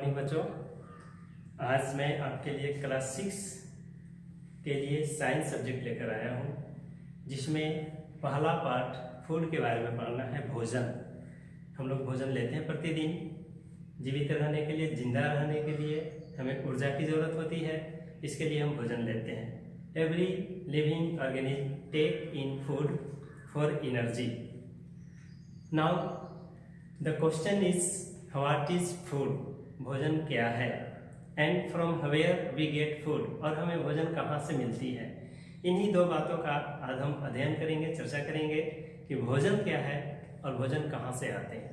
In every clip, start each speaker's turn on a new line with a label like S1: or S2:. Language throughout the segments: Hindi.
S1: मॉर्निंग बच्चों। आज मैं आपके लिए क्लास 6 के लिए साइंस सब्जेक्ट लेकर आया हूँ, जिसमें पहला पार्ट फूड के बारे में पढ़ना है। भोजन हम लोग भोजन लेते हैं प्रतिदिन। जीवित रहने के लिए, जिंदा रहने के लिए हमें ऊर्जा की ज़रूरत होती है, इसके लिए हम भोजन लेते हैं। Every living organism take in food for energy. Now the question is what is food? भोजन क्या है? And from where we get food, और हमें भोजन कहाँ से मिलती है। इन्हीं दो बातों का आज हम अध्ययन करेंगे, चर्चा करेंगे कि भोजन क्या है और भोजन कहाँ से आते हैं।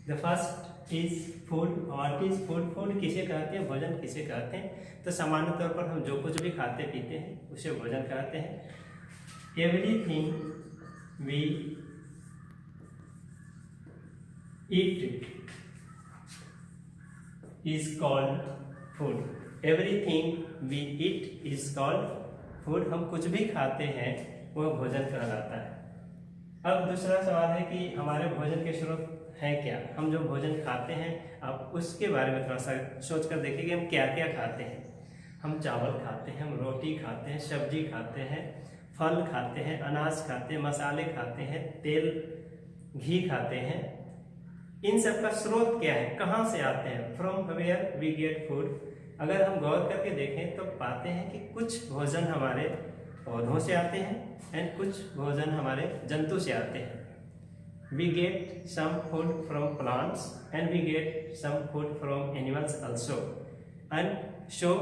S1: The first is food. What is food? Food किसे कहते हैं, भोजन किसे कहते हैं? तो सामान्य तौर पर हम जो कुछ भी खाते पीते हैं उसे भोजन कहते हैं। Everything we eat is called food. Everything we eat is called food. हम कुछ भी खाते हैं वह भोजन कहलाता है। अब दूसरा सवाल है कि हमारे भोजन के स्रोत हैं क्या। हम जो भोजन खाते हैं आप उसके बारे में थोड़ा सा सोच कर देखिए कि हम क्या क्या खाते हैं। हम चावल खाते हैं, हम रोटी खाते हैं, सब्जी खाते हैं, फल खाते हैं, अनाज खाते हैं, मसाले खाते हैं, तेल घी खाते हैं। इन सब का स्रोत क्या है, कहाँ से आते हैं? From where we get food. अगर हम गौर करके देखें तो पाते हैं कि कुछ भोजन हमारे पौधों से आते हैं एंड कुछ भोजन हमारे जंतु से आते हैं। We get some food from plants and we get some food from animals also. And so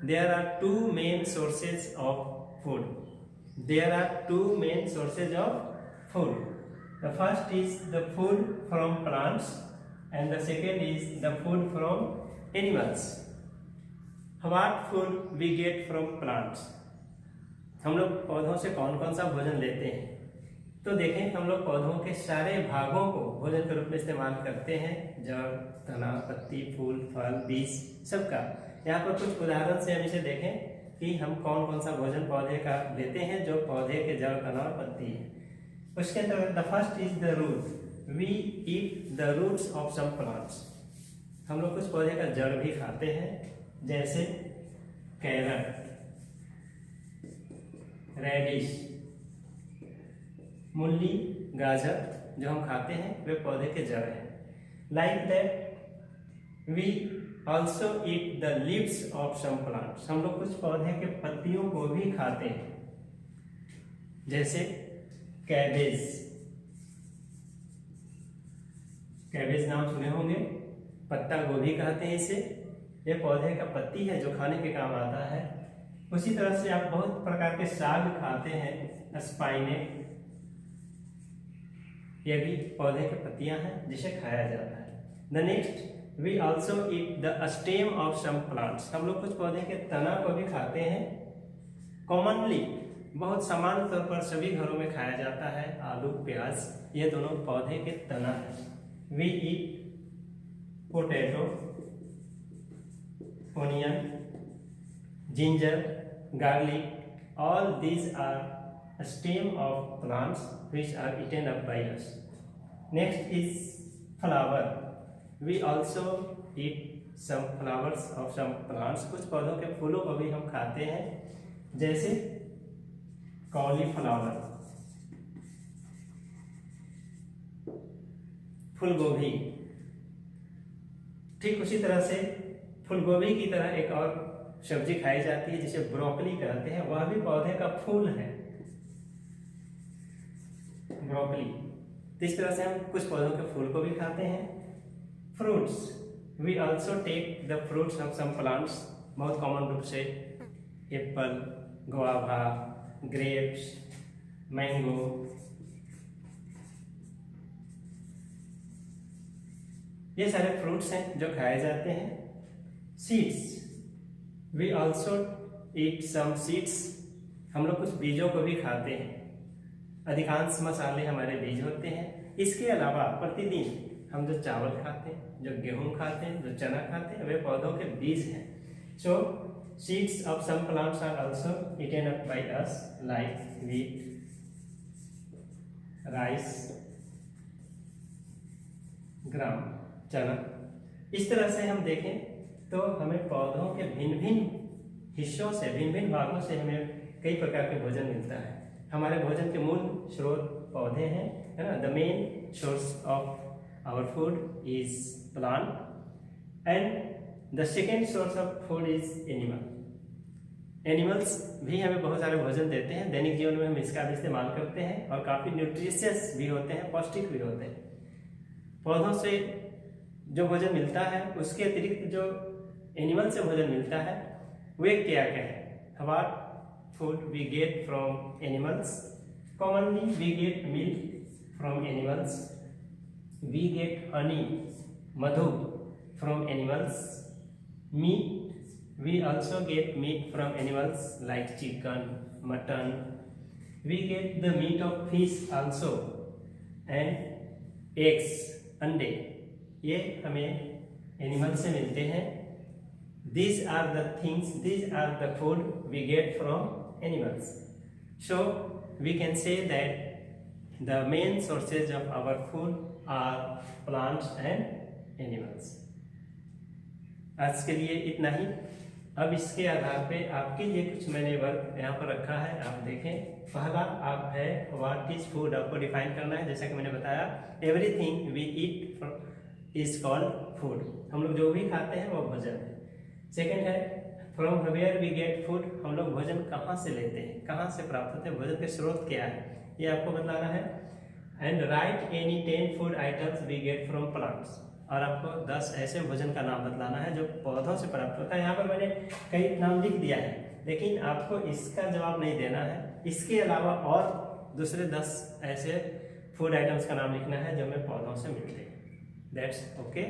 S1: there are two main sources of food. There are two main sources of food. The first is the food from plants and the second is the food from animals. What food we get from plants? हम लोग पौधों से कौन कौन सा भोजन लेते हैं? तो देखें, हम लोग पौधों के सारे भागों को भोजन के रूप में इस्तेमाल करते हैं। जड़, तना, पत्ती, फूल, फल, बीज, सबका। यहाँ पर कुछ उदाहरण से हम इसे देखें कि हम कौन कौन सा भोजन पौधे का लेते हैं जो पौधे के जड़, तना और पत्ती है। उसके अंतर्गत the first is the root. We eat the roots of some plants. हम लोग कुछ पौधे का जड़ भी खाते हैं, जैसे कैरट, रेडिश, मूली, गाजर जो हम खाते हैं वे पौधे के जड़ हैं। Like that we also eat the leaves of some plants. हम लोग कुछ पौधे के पत्तियों को भी खाते हैं, जैसे कैबेज। कैबेज नाम सुने होंगे, पत्ता गोभी कहते हैं इसे। ये पौधे का पत्ती है जो खाने के काम आता है। उसी तरह से आप बहुत प्रकार के साग खाते हैं, स्पाइनेट, ये भी पौधे की पत्तियां हैं जिसे खाया जाता है। The next, we also eat the stem of some plants. हम लोग कुछ पौधे के तना को भी खाते हैं। कॉमनली, बहुत सामान्य तौर पर सभी घरों में खाया जाता है आलू, प्याज, ये दोनों पौधे के तना है। We eat potato, onion, ginger, garlic, all these are stem of plants which are eaten up by us. Next is flower. We also eat some flowers of some plants. कुछ पौधों के फूलों को भी हम खाते हैं, जैसे कॉलीफ्लावर, फूलगोभी। ठीक उसी तरह से फूलगोभी की तरह एक और सब्जी खाई जाती है जिसे ब्रोकली कहते हैं, वह भी पौधे का फूल है, ब्रोकली। तो इस तरह से हम कुछ पौधों के फूल को भी खाते हैं। Fruits, we also take the fruits of some plants. बहुत कॉमन रूप से एप्पल, गुआवा, ग्रेप्स, मैंगो, ये सारे फ्रूट्स हैं जो खाए जाते हैं। Seeds, we also eat some seeds. हम लोग कुछ बीजों को भी खाते हैं। अधिकांश मसाले हमारे बीज होते हैं। इसके अलावा प्रतिदिन हम जो चावल खाते हैं, जो गेहूं खाते हैं, जो चना खाते हैं, वे पौधों के बीज हैं। सो seeds of some plants are also eaten up by us, like wheat, rice, ग्राम, चना। इस तरह से हम देखें तो हमें पौधों के भिन्न भिन्न हिस्सों से, भिन्न भिन्न भागों से हमें कई प्रकार के भोजन मिलता है। हमारे भोजन के मूल स्रोत पौधे हैं, है ना। The main source of our food is plant and the second source of food is animal. Animals भी हमें बहुत सारे भोजन देते हैं, दैनिक जीवन में हम इसका भी इस्तेमाल करते हैं और काफ़ी न्यूट्रिशियस भी होते हैं, पौष्टिक भी होते हैं। पौधों से जो भोजन मिलता है उसके अतिरिक्त जो एनिमल से भोजन मिलता है वे क्या क्या है। What food we get from animals? Commonly we get milk from animals, we get honey, मधु from animals, meat, we also get meat from animals like chicken, mutton, we get the meat of fish also and eggs, अंडे, ये हमें एनिमल से मिलते हैं। These are the things, these are the food we get from animals. So we can say that the main sources of our food are plants and animals. आज के लिए इतना ही। अब इसके आधार पे आपके लिए कुछ मैंने वर्क यहाँ पर रखा है, आप देखें। पहला आप है व्हाट इज फूड, आपको डिफाइन करना है। जैसा कि मैंने बताया, everything we eat is called food. हम लोग जो भी खाते हैं वो भोजन है। सेकंड है from where we get food, हम लोग भोजन कहाँ से लेते हैं, कहाँ से प्राप्त होते हैं, भोजन के स्रोत क्या है, ये आपको बताना है। And write any 10 food items we get from plants, और आपको 10 ऐसे भोजन का नाम बतलाना है जो पौधों से प्राप्त होता है। यहाँ पर मैंने कई नाम लिख दिया है, लेकिन आपको इसका जवाब नहीं देना है। इसके अलावा और दूसरे 10 ऐसे फूड आइटम्स का नाम लिखना है जो हमें पौधों से मिलते हैं। That's okay.